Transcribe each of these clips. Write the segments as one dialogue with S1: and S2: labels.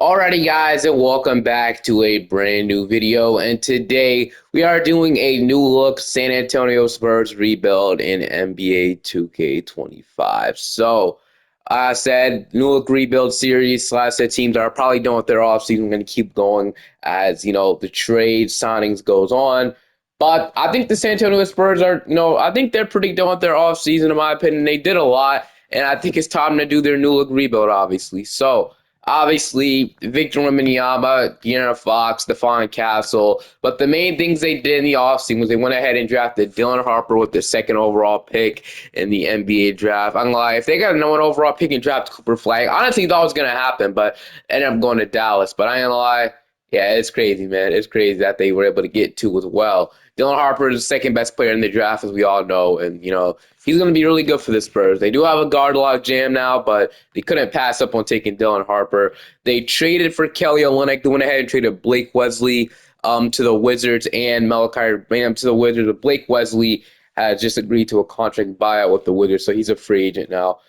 S1: Alrighty guys, and welcome back to a brand new video, and today we are doing a new look San Antonio Spurs rebuild in NBA 2K25. So I said new look rebuild series. So I said teams are probably done with their offseason. Going to keep going as the trade signings goes on. But I think the San Antonio Spurs are, I think they're pretty done with their offseason in my opinion. They did a lot, and I think it's time to do their new look rebuild, obviously. So obviously, Victor Wembanyama, De'Aaron Fox, Stephon Castle. But the main things they did in the offseason was they went ahead and drafted Dylan Harper with the second overall pick in the NBA draft. I'm like, if they got a no one overall pick and draft Cooper Flag, honestly, thought it was going to happen, but ended up going to Dallas. But I ain't gonna lie, yeah, it's crazy, man. It's crazy that they were able to get two as well. Dylan Harper is the second best player in the draft, as we all know, and he's going to be really good for the Spurs. They do have a guard log jam now, but they couldn't pass up on taking Dylan Harper. They traded for Kelly Olynyk. They went ahead and traded Blake Wesley to the Wizards and Malachi Branham to the Wizards. Blake Wesley has just agreed to a contract buyout with the Wizards, so he's a free agent now.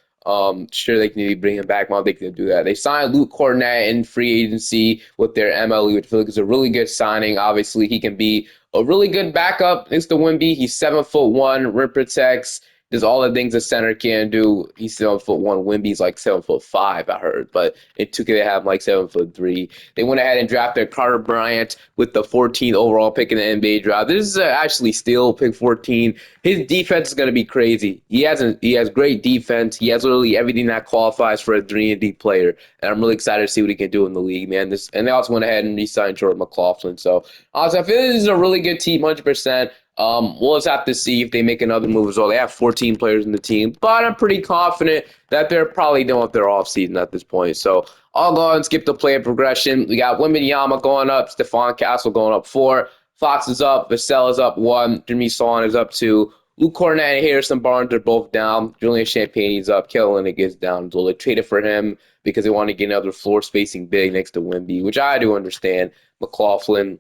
S1: Sure, they can maybe bring him back. I don't think they'll do that. They signed Luke Kornet in free agency with their MLE, which I feel like is a really good signing. Obviously, he can be a really good backup next to Wemby. He's 7'1", rim protects, does all the things a center can do. He's 7'1". Wemby's like 7'5", I heard, but in 2K they have him like 7'3". They went ahead and drafted Carter Bryant with the 14th overall pick in the NBA draft. This is actually still pick 14. His defense is going to be crazy. He has great defense. He has literally everything that qualifies for a 3-and-D player, and I'm really excited to see what he can do in the league, man. And they also went ahead and re-signed Jordan McLaughlin. So honestly, I feel this is a really good team, 100%. We'll just have to see if they make another move as well. They have 14 players in the team, but I'm pretty confident that they're probably done with their offseason at this point. So I'll go and skip the player progression. We got Wembanyama going up, Stephon Castle going up 4, Fox is up, Vassell is up 1, Jimmy Solon is up 2, Luke Kornet and Harrison Barnes are both down. Julian Champagnie is up, Kelly Olynyk is down. So they traded for him because they want to get another floor-spacing big next to Wemby, which I do understand. McLaughlin,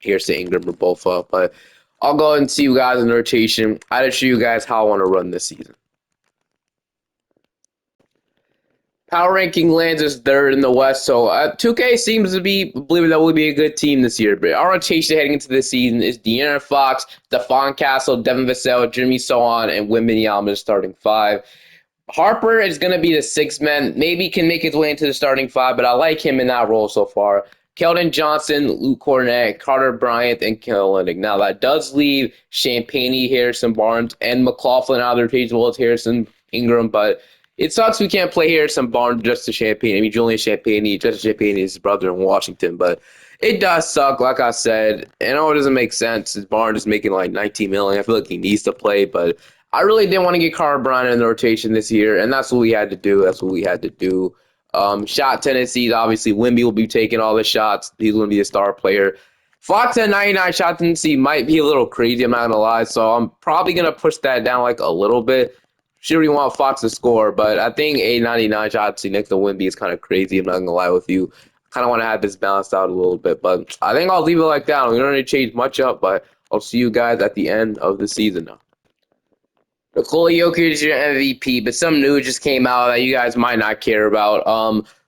S1: Harrison Ingram are both up, but I'll go ahead and see you guys in the rotation. I just show you guys how I want to run this season. Power ranking lands us third in the West, so 2K seems to be believing that will be a good team this year. But our rotation heading into this season is De'Aaron Fox, Stephon Castle, Devin Vassell, Jimmy Sohan, and Wembanyama starting 5. Harper is going to be the 6th man. Maybe can make his way into the starting 5, but I like him in that role so far. Keldon Johnson, Luke Kornet, Carter Bryant, and Kelly Olynyk. Now, that does leave Champagnie, Harrison Barnes, and McLaughlin out of the rotation as well as Harrison Ingram, but it sucks we can't play Harrison Barnes just to Champagnie. I mean, Julian Champagnie, Justin Champagnie is his brother in Washington, but it does suck, like I said. I know it doesn't make sense. His Barnes is making like $19 million. I feel like he needs to play, but I really didn't want to get Carter Bryant in the rotation this year, and that's what we had to do. That's what we had to do. Shot tendencies, obviously, Wemby will be taking all the shots. He's going to be a star player. Fox at 99 shot tendency might be a little crazy, I'm not going to lie, so I'm probably going to push that down like a little bit. Sure, you want Fox to score, but I think a 99 shot tendency next to Wemby is kind of crazy, I'm not going to lie with you. I kind of want to have this balanced out a little bit, but I think I'll leave it like that. We don't need to change much up, but I'll see you guys at the end of the season now. Nikola Jokic is your MVP, but some news just came out that you guys might not care about.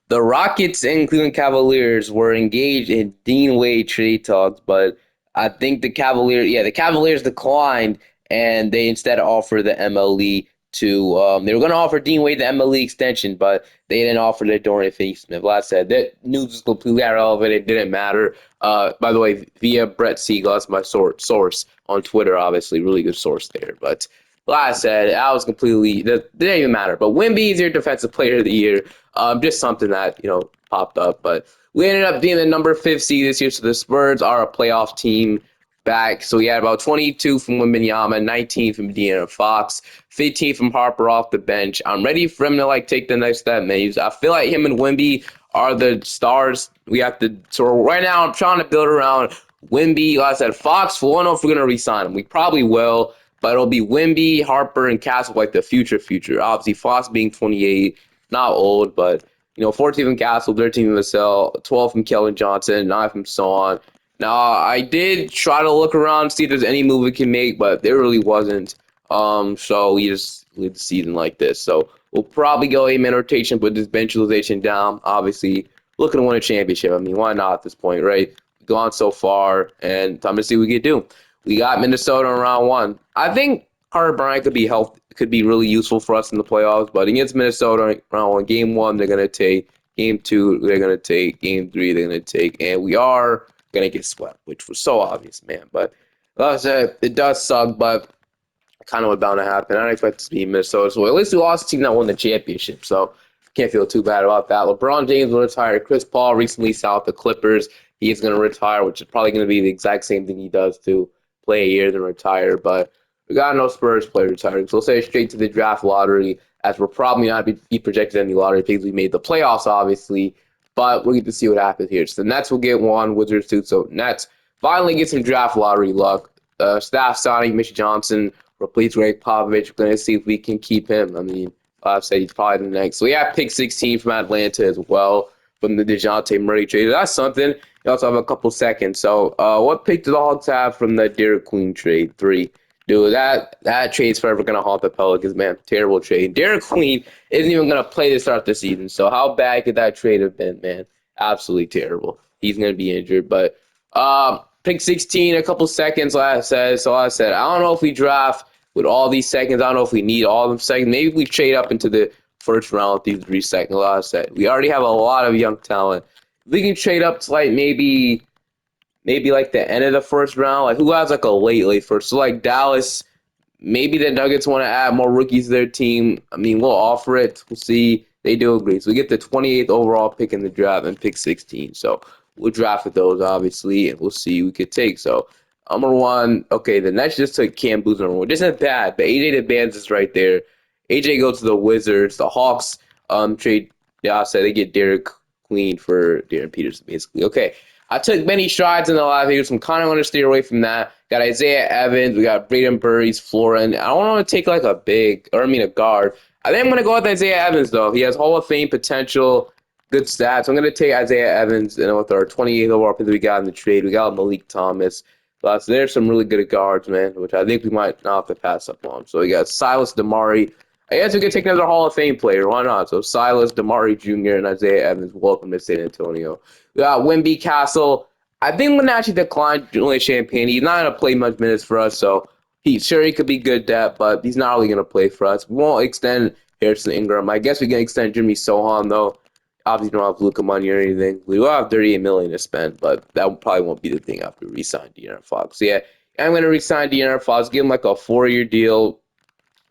S1: The Rockets and Cleveland Cavaliers were engaged in Dean Wade trade talks, but I think the Cavaliers declined, and they instead offered the MLE to. They were going to offer Dean Wade the MLE extension, but they didn't offer the Dorian Finney-Smith. Like I said, that news is completely irrelevant. It didn't matter. By the way, via Brett Siegel, that's my source on Twitter. Obviously, really good source there, but. Like I said, I was completely. It didn't even matter. But Wemby is your defensive player of the year. Just something that popped up. But we ended up being the number 5th seed this year. So the Spurs are a playoff team back. So we had about 22 from Wembanyama, 19 from De'Aaron Fox, 15 from Harper off the bench. I'm ready for him to take the next step, man. I feel like him and Wemby are the stars. We have to. So right now, I'm trying to build around Wemby. Like I said, Fox. We don't know if we're gonna re-sign him. We probably will. But it'll be Wemby, Harper, and Castle like the future. Obviously, Fox being 28, not old, but 14 from Castle, 13 from Vassell, 12 from Keldon Johnson, 9 from Son. Now, I did try to look around, see if there's any move we can make, but there really wasn't. So we just leave the season like this. So we'll probably go 8-man rotation, put this bench utilization down. Obviously, looking to win a championship. I mean, why not at this point, right? We've gone so far, and time to see what we can do. We got Minnesota in round one. I think Carter Bryant could be really useful for us in the playoffs, but against Minnesota in round one, game one, they're going to take. Game two, they're going to take. Game three, they're going to take. And we are going to get swept, which was so obvious, man. But like I said, it does suck, but kind of what bound to happen. I don't expect to be Minnesota. So at least we lost a team that won the championship. So can't feel too bad about that. LeBron James will retire. Chris Paul recently signed the Clippers. He is going to retire, which is probably going to be the exact same thing he does to play a year then retire. But we got no Spurs player retiring. So we'll say straight to the draft lottery, as we're probably not be projected in the lottery because we made the playoffs, obviously. But we'll get to see what happens here. So the Nets will get one, Wizards too. So Nets finally get some draft lottery luck. Staff signing Mitch Johnson replace Greg Popovich. We're going to see if we can keep him. I mean, I've said he's probably the next. So we have pick 16 from Atlanta as well from the DeJounte Murray trade. That's something. You also have a couple seconds. So what pick do the Hawks have from the Derek Queen trade? 3. Dude, that trade's forever going to haunt the Pelicans, man. Terrible trade. Derek Queen isn't even going to play to start the season. So how bad could that trade have been, man? Absolutely terrible. He's going to be injured. But pick 16, a couple seconds, like I said. So like I said, I don't know if we draft with all these seconds. I don't know if we need all of them seconds. Maybe we trade up into the first round with these 3 seconds. Like I said, we already have a lot of young talent. If we can trade up to like maybe like the end of the first round. Like who has like a late first? So like Dallas, maybe the Nuggets want to add more rookies to their team. I mean, we'll offer it. We'll see. They do agree. So we get the 28th overall pick in the draft and pick 16. So we'll draft with those, obviously, and we'll see who we could take. So number one, okay, the Nets just took Cam Booth number one. This isn't bad, but AJ DeBans is right there. AJ goes to the Wizards. The Hawks trade, yeah, I said they get Derek Queen for Darren Peterson, basically. Okay, I took many strides in the last year, so I'm kind of going to stay away from that. Got Isaiah Evans. We got Braden Burries, Florin. I don't want to take like a guard. I think I'm going to go with Isaiah Evans, though. He has Hall of Fame potential, good stats. I'm going to take Isaiah Evans, and with our 28th overall pick that we got in the trade, we got Malik Thomas. So there's some really good guards, man, which I think we might not have to pass up on. So we got Silas Damari. I guess we could take another Hall of Fame player. Why not? So Silas Damari Jr. and Isaiah Evans, welcome to San Antonio. We got Wemby Castle. I think I'm going to actually decline Julian Champagne. He's not going to play much minutes for us, so he could be good depth, but he's not really going to play for us. We won't extend Harrison Ingram. I guess we can extend Jimmy Sohan, though. Obviously, don't have Luka money or anything. We will have $38 million to spend, but that probably won't be the thing after we re-sign De'Aaron Fox. So, yeah, I'm going to re-sign De'Aaron Fox, give him like a 4-year deal,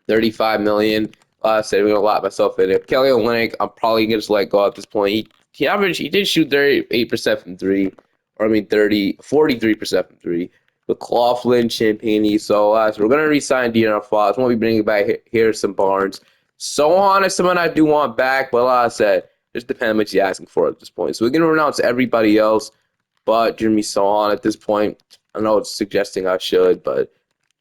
S1: $35 million. I said we're gonna lock myself in it. Kelly Olynyk, I'm probably gonna just let go at this point. He did shoot 38% from three, or I mean 43% from three. McLaughlin, Champagne. So we're gonna re-sign De'Aaron Fox. Won't be bringing back Harrison Barnes. Sohan is someone I do want back, but like I said, just depends on what you're asking for at this point. So we're gonna renounce everybody else, but Jimmy Sohan at this point. I know it's suggesting I should, but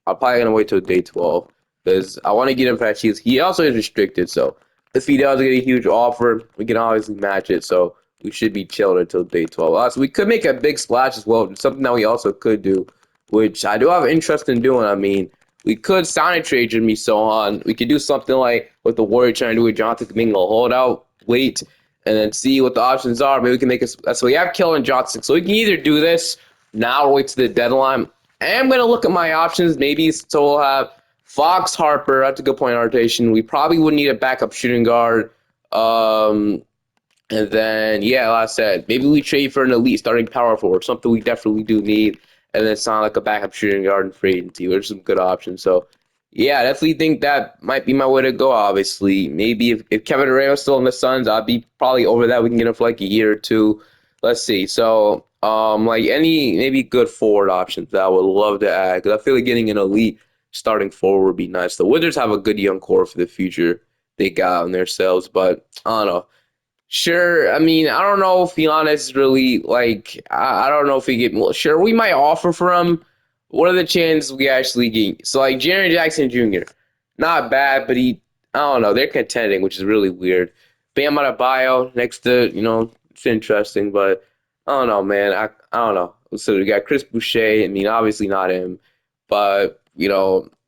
S1: I'm probably gonna wait till day 12 because I want to get him for that Chiefs. He also is restricted, so if he does get a huge offer, we can obviously match it. So we should be chilled until day 12. So we could make a big splash as well. Something that we also could do, which I do have interest in doing. I mean, we could sign a trade Jimmy Sohan. We could do something like what the Warriors trying to do with Jonathan Kuminga, hold out, wait, and then see what the options are. Maybe we can make us. So we have Keldon Johnson. So we can either do this now or wait to the deadline. I am going to look at my options. Maybe so we'll have Fox, Harper. That's a good point in rotation. We probably would need a backup shooting guard. And then, yeah, like I said, maybe we trade for an elite starting power forward, something we definitely do need, and then sign like a backup shooting guard in free agency, which is some good options. So, yeah, I definitely think that might be my way to go, obviously. Maybe if Kevin Durant was still in the Suns, I'd be probably over that. We can get him for like a year or two. Let's see. So, like any maybe good forward options that I would love to add, because I feel like getting an elite starting forward would be nice. The Wizards have a good young core for the future they got on themselves, but I don't know. Sure. I mean, I don't know if Giannis is really like. I don't know if we get. Well, sure, we might offer for him. What are the chances we actually get? So like Jaren Jackson Jr. Not bad, but I don't know. They're contending, which is really weird. Bam Adebayo next to it's interesting, but I don't know, man. I don't know. So we got Chris Boucher. I mean, obviously not him, but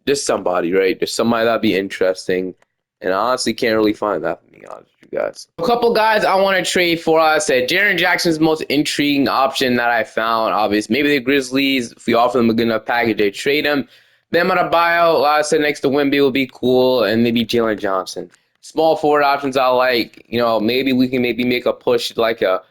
S1: just somebody, right? Just somebody that'd be interesting. And I honestly can't really find that, to be honest with you guys. A couple guys I want to trade for. I said Jaren Jackson's the most intriguing option that I found. Obviously, maybe the Grizzlies, if we offer them a good enough package, they trade him. Bam Adebayo, like I said, next to Wemby will be cool, and maybe Jalen Johnson. Small forward options I like. Maybe we can maybe make a push like a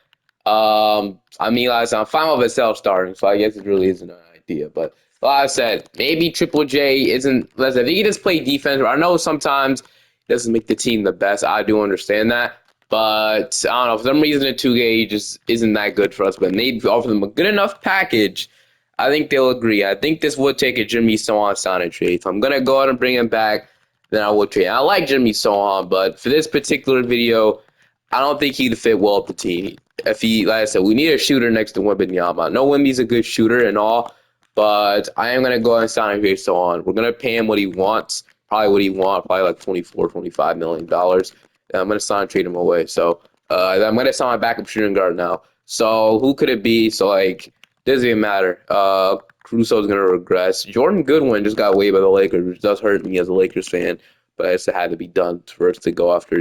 S1: like I said, I'm fine with Vassell starting, so I guess it really isn't an idea. But like I said, maybe Triple J isn't. Listen, if he can just play defense, I know sometimes it doesn't make the team the best. I do understand that, but I don't know, for some reason the 2K just isn't that good for us. But maybe if we offer them a good enough package, I think they'll agree. I think this would take a Jimmy Sohan signing trade. If I'm gonna go out and bring him back, then I would trade. I like Jimmy Sohan, but for this particular video, I don't think he'd fit well with the team. If he, like I said, we need a shooter next to Wembanyama. I know Wemby's a good shooter and all, but I am gonna go ahead and sign him based on. We're gonna pay him what he wants, probably like $24-25 million. And I'm gonna sign trade him away. So I'm gonna sign my backup shooting guard now. So who could it be? So like doesn't even matter. Caruso's gonna regress. Jordan Goodwin just got waived by the Lakers, which does hurt me as a Lakers fan, but I guess it had to be done for us to go after.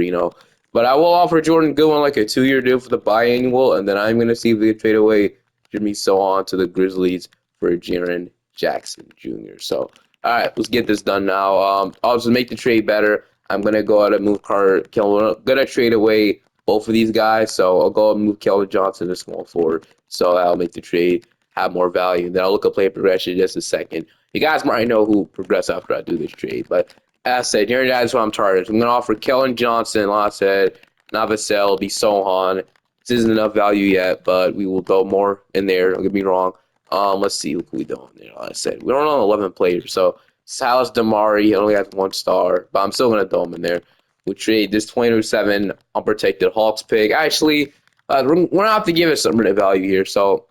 S1: But I will offer Jordan Goodwin like a 2-year deal for the biannual, and then I'm going to see if we can trade away Jimmy Sohan to the Grizzlies for Jaren Jackson Jr. So, all right, let's get this done now. I'll just make the trade better. I'm going to go out and move Carter. I'm going to trade away both of these guys, so I'll go and move Keldon Johnson to small forward. So I'll make the trade have more value. Then I'll look at play progression in just a second. You guys might know who progress after I do this trade, but as I said, Jaren Jackson's what I'm targeting. I'm going to offer Keldon Johnson, like I said, Navasel, be Sohan. This isn't enough value yet, but we will throw more in there. Don't get me wrong. Let's see what we do in there. Like I said, we don't own 11 players, so Salas Damari only has 1 star, but I'm still going to throw him in there. We'll trade this 20-7 unprotected Hawks pick. Actually, we're going to have to give it some value here, so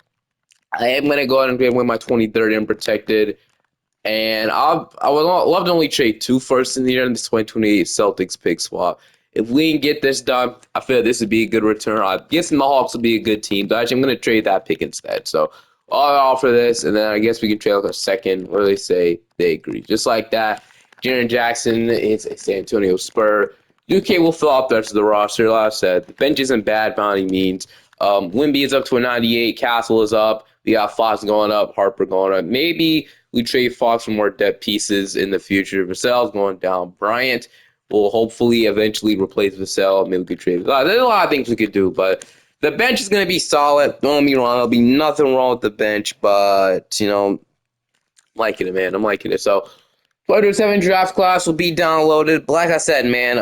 S1: I am going to go ahead and win my 2030 unprotected. And I would love to only trade 2 firsts in here in this 2028 Celtics pick swap. If we can get this done, I feel this would be a good return. I guess the Hawks will be a good team. But actually, I'm going to trade that pick instead. So I'll offer this, and then I guess we can trade like a second. What do they say? They agree. Just like that, Jaren Jackson is a San Antonio Spur. UK will fill out the rest of the roster. Like I said, the bench isn't bad by any means. Wemby is up to a 98. Castle is up. We got Fox going up. Harper going up. Maybe we trade Fox for more depth pieces in the future. Vassell's going down. Bryant will hopefully eventually replace Vassell. Maybe we could trade. There's a lot of things we could do, but the bench is going to be solid. Don't get me wrong. There'll be nothing wrong with the bench, but, I'm liking it, man. I'm liking it. So, 207 draft class will be downloaded. But like I said, man,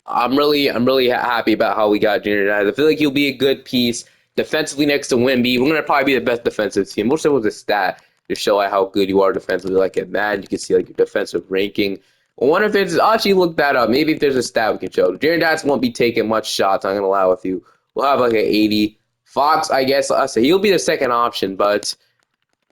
S1: I'm really happy about how we got Junior. I feel like he'll be a good piece defensively next to Wemby. We're gonna probably be the best defensive team. We'll show with a stat to show like how good you are defensively. Like at Madden, you can see like your defensive ranking. I wonder if there's I'll actually look that up. Maybe if there's a stat we can show. Jaren Jackson won't be taking much shots. I'm gonna lie with you. We'll have like an 80. Fox, I guess I say he'll be the second option, but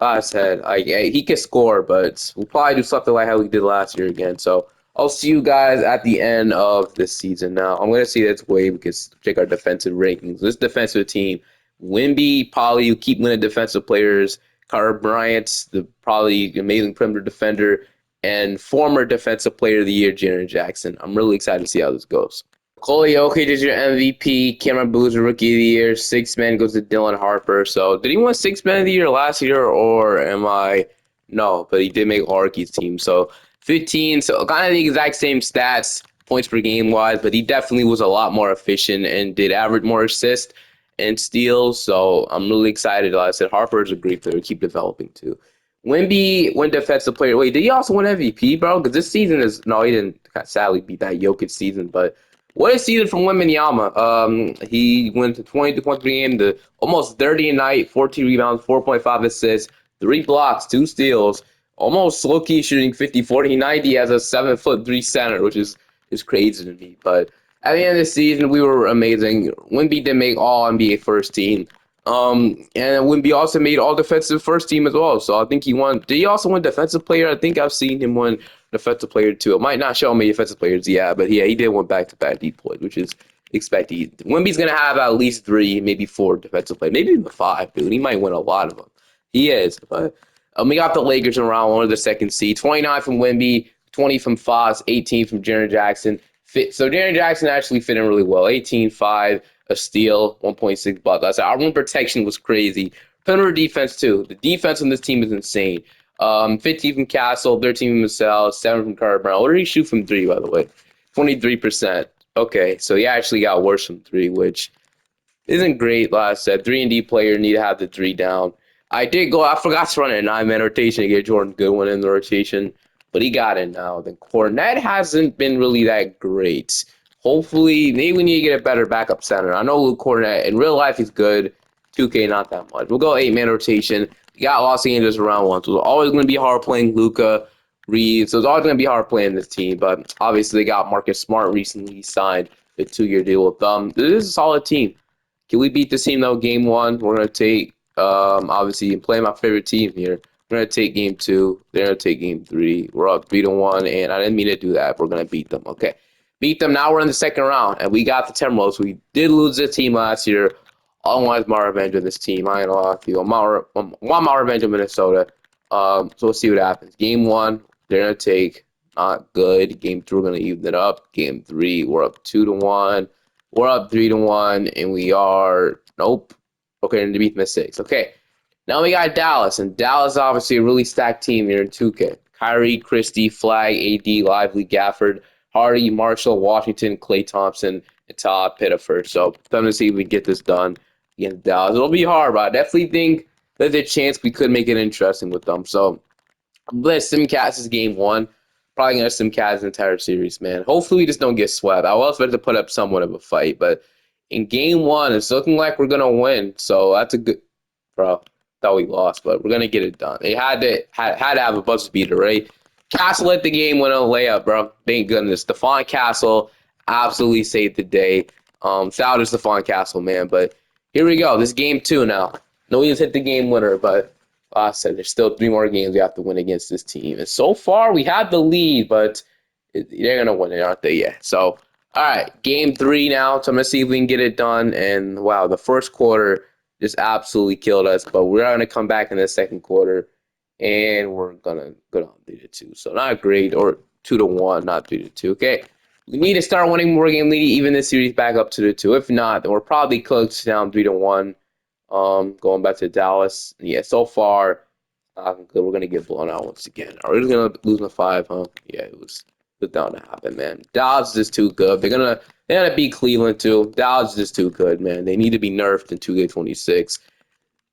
S1: like I said, he can score, but we'll probably do something like how we did last year again. So I'll see you guys at the end of this season. Now I'm gonna see this way we can check our defensive rankings. This defensive team, Wemby, probably you keep winning defensive players. Carter Bryant, the probably amazing perimeter defender, and former defensive player of the year, Jaren Jackson. I'm really excited to see how this goes. Nikola Jokic is your MVP. Cameron Boozer, Rookie of the Year. Sixth man goes to Dylan Harper. So, did he win Sixth Man of the Year last year, or am I? No, but he did make All Rookies team. So, 15. So, kind of the exact same stats, points per game wise, but he definitely was a lot more efficient and did average more assists and steals. So, I'm really excited. Like I said, Harper is a great player to keep developing too. Wemby won Defensive Player. Wait, did he also win MVP, bro? Because this season is no, he didn't. Sadly, beat that Jokic season, but. What a season from Wembanyama. He went to 20 points per game, to almost 30 a night, 14 rebounds, 4.5 assists, 3 blocks, 2 steals, almost low-key shooting 50, 40, 90 as a 7'3" center, which is crazy to me. But at the end of the season, we were amazing. Wemby did make all NBA first team. And Wemby also made all defensive first team as well. So I think he won. Did he also win defensive player? I think I've seen him win defensive player too. It might not show me defensive players, yeah, but yeah, he did win back-to-back deploys, which is expected. Wemby's gonna have at least 3, maybe 4 defensive players, maybe even 5, dude. He might win a lot of them. He is, but we got the Lakers in round 1 of the second seed. 29 from Wemby, 20 from Fox, 18 from Jaren Jackson. So Jaren Jackson actually fit in really well. 18, 5, a steal, 1.6 blocks. I said our rim protection was crazy. Perimeter defense too. The defense on this team is insane. 15 from Castle, 13 from Vassell, 7 from Carter Brown. What did he shoot from three, by the way? 23%. Okay, so he actually got worse from three, which isn't great. Like I said, 3-and-D player need to have the three down. I forgot to run a 9-man rotation to get Jordan Goodwin in the rotation, but he got it now. Then Cornette hasn't been really that great. Hopefully, maybe we need to get a better backup center. I know Luke Cornette, in real life, he's good. 2K, not that much. We'll go 8-man rotation. We got Los Angeles around one, so it's always going to be hard playing Luka, Reeves. So it's always going to be hard playing this team, but obviously they got Marcus Smart recently signed a 2-year deal with them. This is a solid team. Can we beat this team though? Game one, we're gonna take obviously and play my favorite team here. We're gonna take game two. They're gonna take game three. We're up 3-1, and I didn't mean to do that. We're gonna beat them. Okay, beat them. Now we're in the second round, and we got the Timberwolves. We did lose this team last year. I want my revenge on this team. I ain't gonna lie to you. I want my revenge on Minnesota. So we'll see what happens. Game one, they're gonna take not good. Game two, we're gonna even it up. Game three, we're up 2-1. We're up 3-1, and we are nope. Okay, to beat mistakes. Okay, now we got Dallas, and Dallas is obviously a really stacked team here in 2K. Kyrie, Christie, Flag, AD, Lively, Gafford, Hardy, Marshall, Washington, Klay Thompson, and Todd Pittifer. So time to see if we get this done against Dallas. It'll be hard, but I definitely think there's a chance we could make it interesting with them. So let's simcast is game one. Probably gonna simcast the entire series, man. Hopefully we just don't get swept. I was ready to put up somewhat of a fight, but in game one, it's looking like we're gonna win. So that's a good bro. Thought we lost, but we're gonna get it done. They had to have a buzzer beater, right? Castle let the game win on a layup, bro. Thank goodness. Stephon Castle absolutely saved the day. Shout out to Stephon Castle, man. But here we go. This is game two now. No one's hit the game winner, but like I said, there's still 3 more games we have to win against this team. And so far, we had the lead, but they're going to win it, aren't they? Yeah. So, all right, game 3 now. So I'm going to see if we can get it done. And, wow, the first quarter just absolutely killed us. But we're going to come back in the second quarter, and we're going to go down 3-2. So not great, or 2-1, not 3-2. Okay. We need to start winning more game lead, even this series back up to the 2. If not, then we're probably close down 3-1. Going back to Dallas. Yeah, so far, we're gonna get blown out once again. Are we gonna lose by 5? Huh? Yeah, it was bound to happen, man. Dallas is just too good. They're gonna beat Cleveland too. Dallas is just too good, man. They need to be nerfed in 2K26.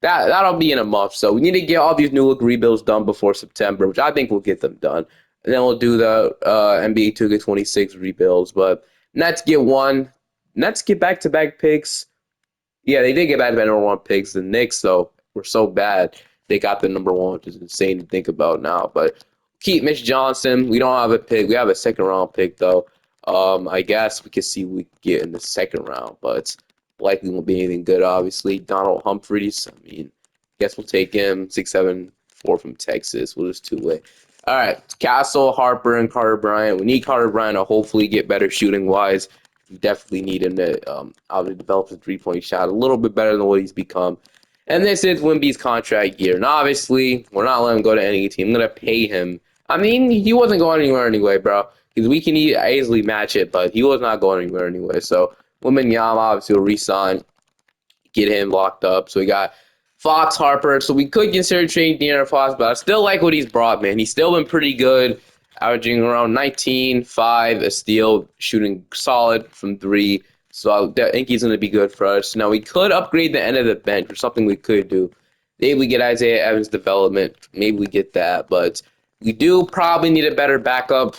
S1: That'll be in a month. So we need to get all these new look rebuilds done before September, which I think we'll get them done. And then we'll do the NBA 2K26 rebuilds. But Nets get one. Nets get back-to-back picks. Yeah, they did get back to number 1 picks. The Knicks, though, were so bad they got the number 1, which is insane to think about now. But keep Mitch Johnson. We don't have a pick. We have a second-round pick, though. I guess we can see what we can get in the second round, but likely won't be anything good, obviously. Donald Humphreys, I mean, guess we'll take him. 6'7", 4 from Texas. We'll just two-way. All right, Castle, Harper, and Carter Bryant. We need Carter Bryant to hopefully get better shooting-wise. We definitely need him to obviously develop his three-point shot a little bit better than what he's become. And this is Wemby's contract year. And obviously, we're not letting him go to any team. I'm going to pay him. I mean, he wasn't going anywhere anyway, bro. Because we can easily match it, but he was not going anywhere anyway. So, Wembanyama obviously will re-sign, get him locked up. So, we got Fox, Harper. So, we could consider trading De'Aaron Fox, but I still like what he's brought, man. He's still been pretty good, averaging around 19, 5, a steal, shooting solid from 3. So, I think he's going to be good for us. Now, we could upgrade the end of the bench, or something we could do. Maybe we get Isaiah Evans' development. Maybe we get that, but we do probably need a better backup,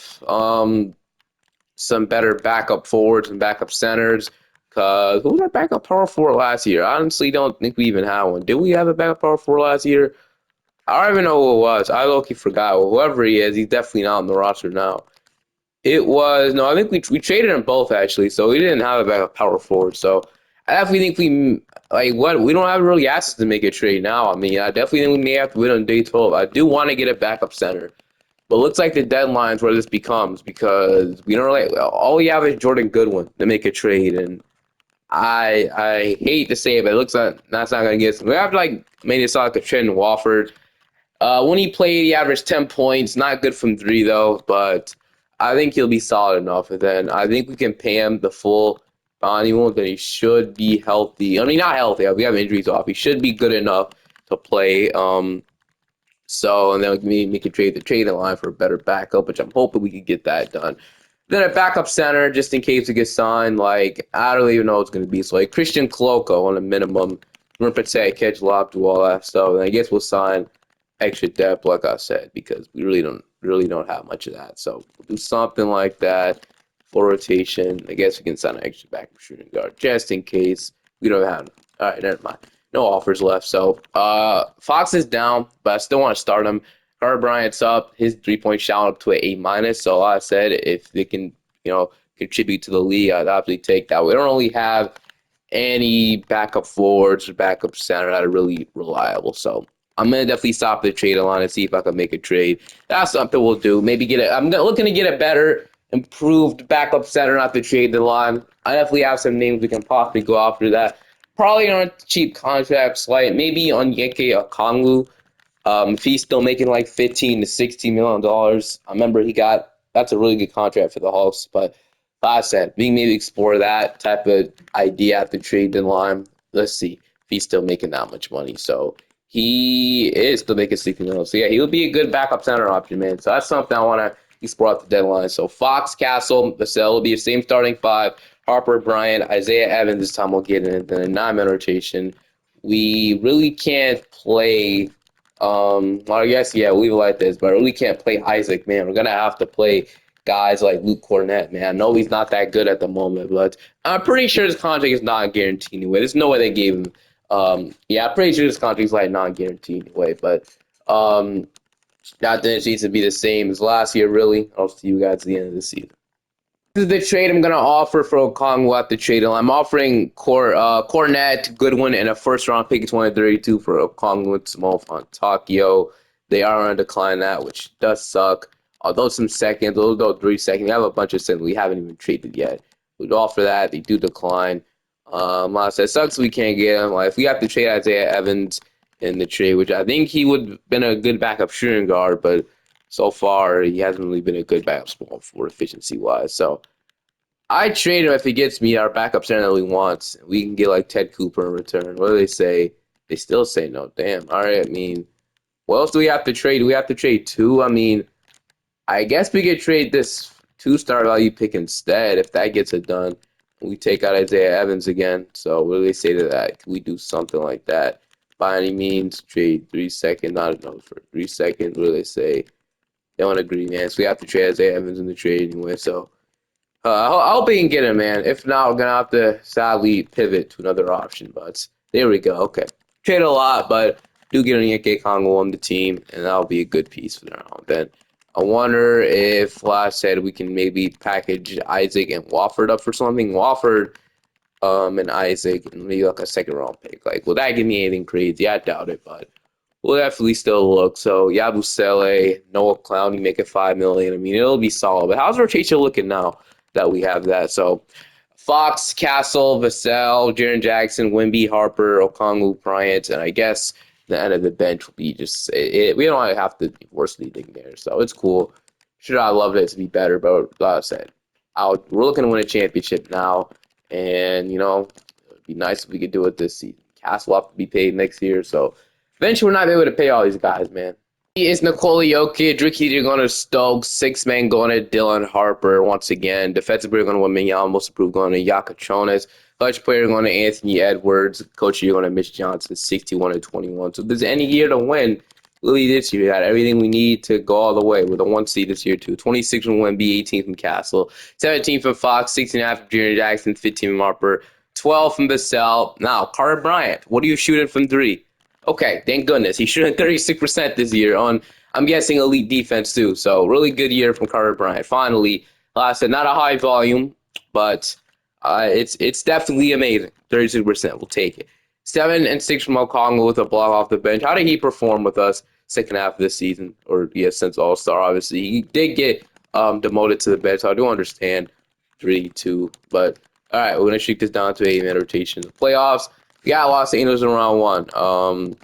S1: some better backup forwards and backup centers. Because who was our backup power forward last year? I honestly don't think we even had one. Did we have a backup power forward last year? I don't even know who it was. I low-key forgot. Well, whoever he is, he's definitely not on the roster now. It was, no, I think we traded them both, actually. So we didn't have a backup power forward. So I definitely think we don't have really assets to make a trade now. I mean, I definitely think we may have to wait on day 12. I do want to get a backup center. But it looks like the deadline's where this becomes, because we don't really, all we have is Jordan Goodwin to make a trade, and I hate to say it, but it looks like that's not gonna get us. We have maybe it's like a Trent Wofford. When he played, he averaged 10 points. Not good from 3 though, but I think he'll be solid enough. And then I think we can pay him the full annual. Then he should be healthy. I mean, not healthy. We have injuries off. He should be good enough to play. So, and then we could trade the trading line for a better backup, which I'm hoping we could get that done. Then a backup center, just in case we get signed. Like, I don't even know what it's going to be. So, like, Christian Coloco on a minimum. Rim protect, catch, lob, do all that stuff. And I guess we'll sign extra depth, like I said, because we really don't have much of that. So, we'll do something like that for rotation. I guess we can sign an extra backup shooting guard, just in case we don't have. All right, never mind. No offers left. So Fox is down, but I still want to start him. Carter Bryant's up. His 3-point shot up to an A-. So like I said, if they can, contribute to the league, I'd absolutely take that. We don't really have any backup forwards or backup center that are really reliable. So I'm gonna definitely stop the trade line and see if I can make a trade. That's something we'll do. Maybe get it. I'm looking to get a better, improved backup center, not the trade the line. I definitely have some names we can possibly go after that. Probably on cheap contracts, like maybe on Yeke Okongwu. If he's still making like $15 to $16 million, I remember that's a really good contract for the Hawks. But like I said, we maybe explore that type of idea at the trade deadline. Let's see if he's still making that much money. So he is still making $60 million. So yeah, he'll be a good backup center option, man. So that's something I want to explore at the deadline. So Fox, Castle, Vassell will be the same starting five. Harper, Bryant, Isaiah Evans this time will get in. Then a 9-man rotation. We really can't play. Well, I guess, yeah, we'll leave it like this, but I really can't play Isaac, man. We're going to have to play guys like Luke Cornett, man. I know he's not that good at the moment, but I'm pretty sure his contract is not guaranteed anyway. There's no way they gave him. Yeah, I'm pretty sure his contract is like non-guaranteed anyway, but that didn't seem to be the same as last year, really. I'll see you guys at the end of the season. This is the trade I'm going to offer for Okongwu at the trade. I'm offering Cornette, Goodwin, and a first-round pick 2032 for Okongwu, Small Fontacchio. They are on a decline that, which does suck. Although some seconds, although 3 seconds, we have a bunch of seconds we haven't even traded yet. We'd offer that. They do decline. Like I said, it sucks we can't get him. Like, if we have to trade Isaiah Evans in the trade, which I think he would have been a good backup shooting guard, but so far, he hasn't really been a good backup small forward efficiency-wise. So I trade him if he gets me our backup center that we want. We can get like Ted Cooper in return. What do they say? They still say no. Damn. All right. I mean, what else do we have to trade? Do we have to trade 2? I mean, I guess we could trade this 2-star value pick instead if that gets it done. We take out Isaiah Evans again. So what do they say to that? Can we do something like that? By any means, trade 3 seconds. Not enough for 3 seconds. What do they say? They don't agree, man. So we have to trade Isaiah Evans in the trade anyway. So I hope he can get him, man. If not, we're going to have to sadly pivot to another option. But there we go. Okay. Trade a lot, but do get an Yeke Kongo on the team, and that'll be a good piece for now. Then I wonder if, like I said, we can maybe package Isaac and Wofford up for something. Wofford and Isaac and maybe like a second-round pick. Like, will that give me anything crazy? I doubt it, but we'll definitely still look. So Yabusele, Noah Clowney making $5 million. I mean, it'll be solid. But how's rotation looking now that we have that? So Fox, Castle, Vassell, Jaren Jackson, Wimby, Harper, Okongwu, Bryant, and I guess the end of the bench will be just we don't have to force anything there. So it's cool. Should I love it to be better, but like I said, we're looking to win a championship now, and it'd be nice if we could do it this season. Castle will have to be paid next year, so eventually we're not able to pay all these guys, man. It's Nikola Jokic, Ricky going to Stokes, 6-man going to Dylan Harper once again. Defensive player going to Wembanyama, most improved going to Yakachonis. Clutch player going to Anthony Edwards. Coach year going to Mitch Johnson, 61-21. So if there's any year to win, really this year, we got everything we need to go all the way with a 1 seed this year, too. 26 from Wemby, 18 from Castle, 17 from Fox, 16.5 from Jaren Jackson, 15 from Harper, 12 from Vassell. Now, Carter Bryant, what are you shooting from 3? Okay, thank goodness. He's shooting 36% this year on, I'm guessing, elite defense too. So really good year from Carter Bryant. Finally, like I said, not a high volume, but it's definitely amazing. 36%, we'll take it. 7 and 6 from Okongwu with a block off the bench. How did he perform with us second half of this season? Or since All-Star, obviously. He did get demoted to the bench, so I do understand 3-2. But all right, we're gonna shoot this down to 8-man rotation. The playoffs. We got Los Angeles in round 1. So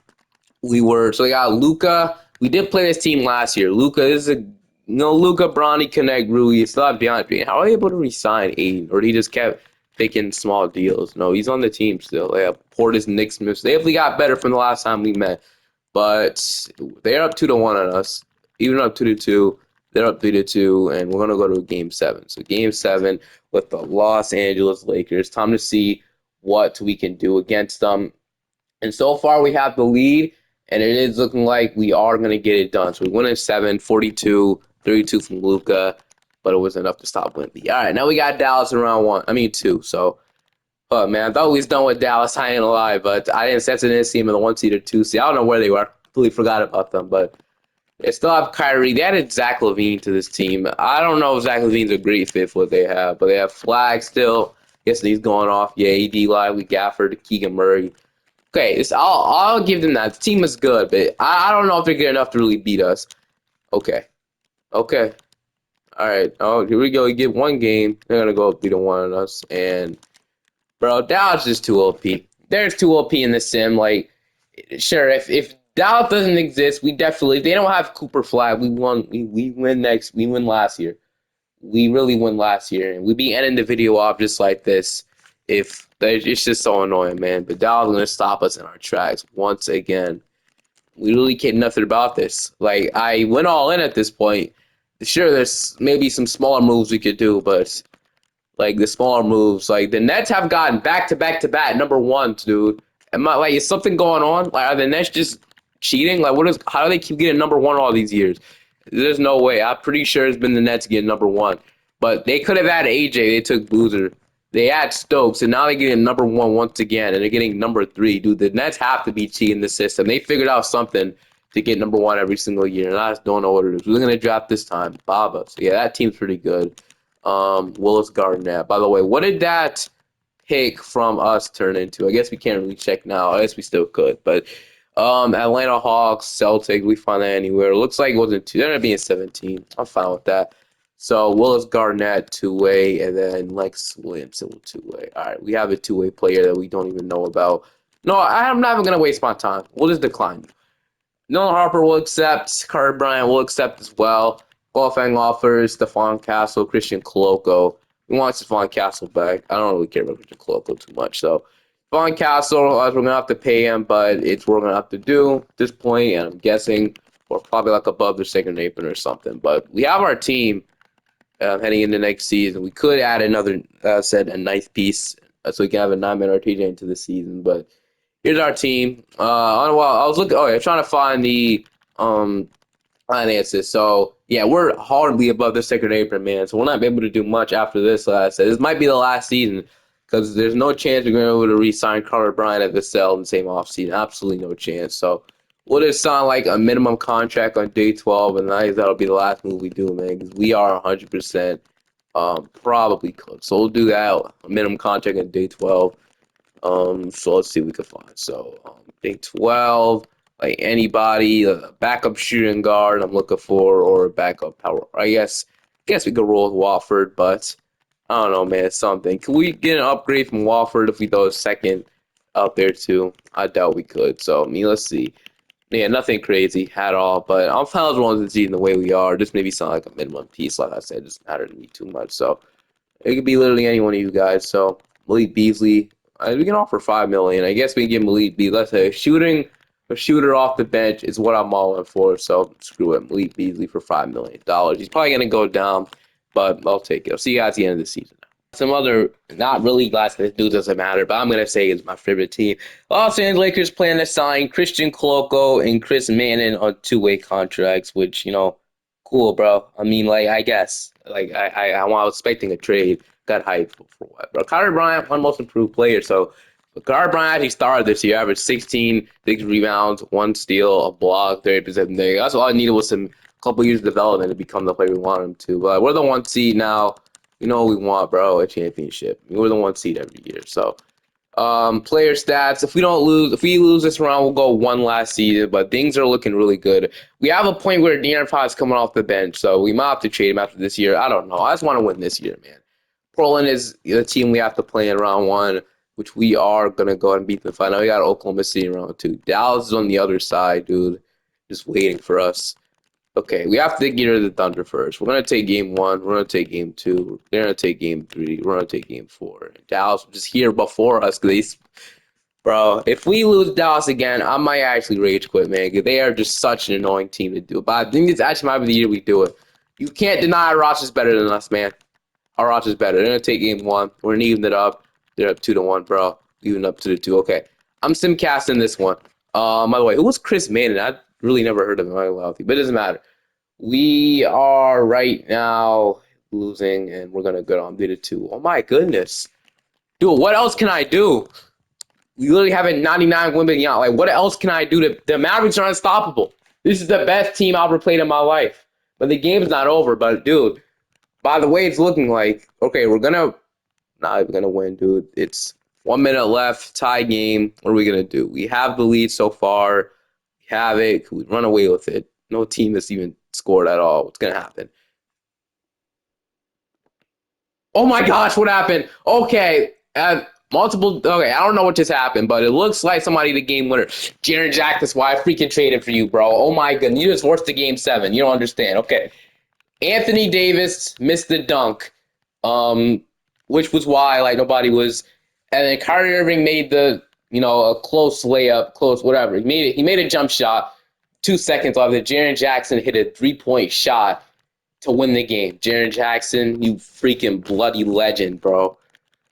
S1: we got Luka. We did play this team last year. Luka is a Luca, Bronny, Connect, Rui, still have DeAndre. How are they able to resign Aiden? Or he just kept taking small deals? No, he's on the team still. They have Portis, Nick Smith. They definitely got better from the last time we met. But they're up 2-1 on us. Even up 2-2. They're up 3-2, and we're gonna go to game 7. So game 7 with the Los Angeles Lakers. Time to see what we can do against them. And so far, we have the lead, and it is looking like we are going to get it done. So we win in 7, 42, 32 from Luca, but it was enough to stop Wemby. All right, now we got Dallas in round 1. I mean 2. So, oh man, I thought we was done with Dallas. I ain't gonna lie, but I didn't sense it in see him in the 1 seed or 2 seed. I don't know where they were. I completely forgot about them, but they still have Kyrie. They added Zach LaVine to this team. I don't know if Zach LaVine's a great fit for what they have, but they have Flag still. Guess he's going off. Yeah, AD Lively, Gafford, Keegan Murray. Okay, I'll give them that. The team is good, but I don't know if they're good enough to really beat us. Okay. Okay. All right. Oh, here we go. We get one game. They're gonna go up 3-1 on us, and bro, Dallas is too OP. There's too OP in the sim. Like, sure, if Dallas doesn't exist, we definitely. If they don't have Cooper Flag, we won. We win next. We win last year. We really won last year, and we'd be ending the video off just like this. If it's just so annoying, man. But Dallas is gonna stop us in our tracks once again. We really care nothing about this. Like, I went all in at this point. Sure, there's maybe some smaller moves we could do, but like the smaller moves, like the Nets have gotten back to back to back number ones, dude. Am I like is something going on? Like, are the Nets just cheating? Like, what is? How do they keep getting number one all these years? There's no way. I'm pretty sure it's been the Nets getting number one, but they could have had AJ. They took Boozer. They had Stokes, and now they're getting number one once again, and they're getting number 3. Dude, the Nets have to be cheating the system. They figured out something to get number one every single year, and I just don't know what it is. We're gonna draft this time, Baba. So yeah, that team's pretty good. Willis Garnett. By the way, what did that pick from us turn into? I guess we can't really check now. I guess we still could, but Atlanta Hawks, Celtics, we find that anywhere. It looks like it wasn't 2. They're gonna be in 17. I'm fine with that. So Willis Garnett 2-way, and then Lex Williamson 2-way. All right, we have a 2-way player that we don't even know about. No, I'm not even gonna waste my time. We'll just decline. Nolan Harper will accept. Carter Bryant will accept as well. Qualifying offers: Stephon Castle, Christian Coloco. We want Stephon Castle back. I don't really care about Christian Coloco too much. So Stephon Castle, we're gonna have to pay him, but it's what we're gonna have to do at this point. And I'm guessing we're probably like above the second apron or something. But we have our team heading into next season. We could add another, a ninth piece, so we can have a 9-man RTJ into the season. But here's our team. I was looking. Oh, yeah, trying to find the finances. So yeah, we're hardly above the second apron, man. So we're not able to do much after this. Like I said, this might be the last season because there's no chance we're going to be able to re-sign Carter Bryant at the sell in the same offseason. Absolutely no chance. So we'll just sign like a minimum contract on day 12, and that'll be the last move we do, man. Because we are 100% probably cooked. So we'll do that. A minimum contract on day 12. So let's see what we can find. So Big 12, like anybody, a backup shooting guard I'm looking for, or a backup power. I guess we could roll with Wofford, but I don't know, man. It's something. Can we get an upgrade from Wofford if we throw a second out there too? I doubt we could. So I mean, let's see. Yeah, nothing crazy at all. But I'm fine with ones and seeing the way we are. Just maybe sound like a minimum piece. Like I said, it doesn't matter to me too much. So it could be literally any one of you guys. So Malik Beasley, we can offer $5 million. I guess we can give Malik Beasley. Let's say a shooter off the bench is what I'm all in for. So screw it, Malik Beasley for $5 million. He's probably gonna go down, but I'll take it. I'll see you guys at the end of the season. Some other not really guys that dude doesn't matter, but I'm gonna say is my favorite team. Los Angeles Lakers plan to sign Christian Coloco and Chris Manning on 2-way contracts, which cool, bro. I mean, like, I guess, like, I was expecting a trade. Got hyped for what, bro? Carter Bryant, one most improved player. So, Carter Bryant actually started this year, averaged 16, 6 rebounds, 1 steal, a block, 30% there. That's all I needed was some couple years of development to become the player we want him to. But we're the 1 seed now. You know what we want, bro? A championship. We're the 1 seed every year. So, player stats. If we lose this round, we'll go one last season. But things are looking really good. We have a point where De'Aaron Fox is coming off the bench, so we might have to trade him after this year. I don't know. I just want to win this year, man. Portland is the team we have to play in round 1, which we are gonna go ahead and beat them. I know we got Oklahoma City in round 2. Dallas is on the other side, dude, just waiting for us. Okay, we have to get rid of the Thunder first. We're gonna take game one. We're gonna take game two. We're gonna take game three. We're gonna take game four. Dallas was just here before us because bro, if we lose Dallas again, I might actually rage quit, man. Because they are just such an annoying team to do. But I think it's actually might be the year we do it. You can't deny our roster's better than us, man. Our roster's better. They're gonna take game one. We're gonna even it up. They're up 2-1, bro. Even up to the two. Okay, I'm simcasting this one. By the way, who was Chris Manning? I really never heard of him. But it doesn't matter. We are right now losing, and we're gonna go on beta two. Oh my goodness, dude! What else can I do? We literally have a 99 win beyond. Like, what else can I do? The Mavericks are unstoppable. This is the best team I've ever played in my life. But the game's not over. But dude, by the way it's looking like, okay, we're gonna not even gonna win, dude. It's 1 minute left, tie game. What are we gonna do? We have the lead so far. We have it. Can we run away with it? No team has even scored at all. What's gonna happen? Oh my gosh, what happened? Okay, multiple. Okay, I don't know what just happened, but it looks like somebody the game winner. Jaren Jack, that's why I freaking traded for you, bro. Oh my goodness, you just forced the game seven. You don't understand. Okay, Anthony Davis missed the dunk, um, which was why like nobody was. And then Kyrie Irving made the a close layup, close whatever. He made it. He made a jump shot. 2 seconds left. Then Jaren Jackson hit a 3-point shot to win the game. Jaren Jackson, you freaking bloody legend, bro.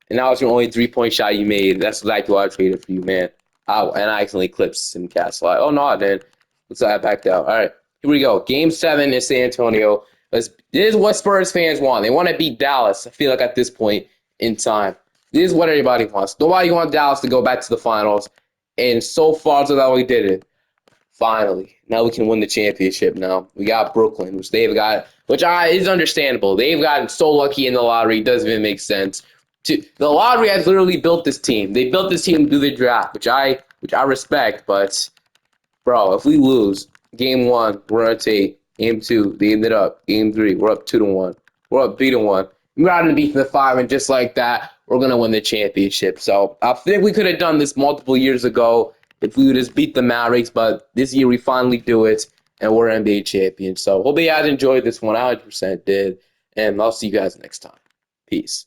S1: And that was your only 3-point shot you made. That's exactly why I traded for you, man. And I accidentally clipped Simcast. Like, oh no, I didn't. Looks like I backed out. All right, here we go. Game 7 in San Antonio. This is what Spurs fans want. They want to beat Dallas. I feel like at this point in time, this is what everybody wants. Nobody wants Dallas to go back to the finals. And so far, so that we did it. Finally, now we can win the championship. Now we got Brooklyn, which they've got, is understandable. They've gotten so lucky in the lottery; it doesn't even make sense. The lottery has literally built this team. They built this team to do the draft, which I respect. But bro, if we lose game one, we're gonna take game two. They ended up game three. We're up 2-1. We're up 3-1. We're out in the beat for the five, and just like that, we're gonna win the championship. So I think we could have done this multiple years ago if we would just beat the Mavericks. But this year we finally do it, and we're NBA champions. So hope you guys enjoyed this one. I 100% did, and I'll see you guys next time. Peace.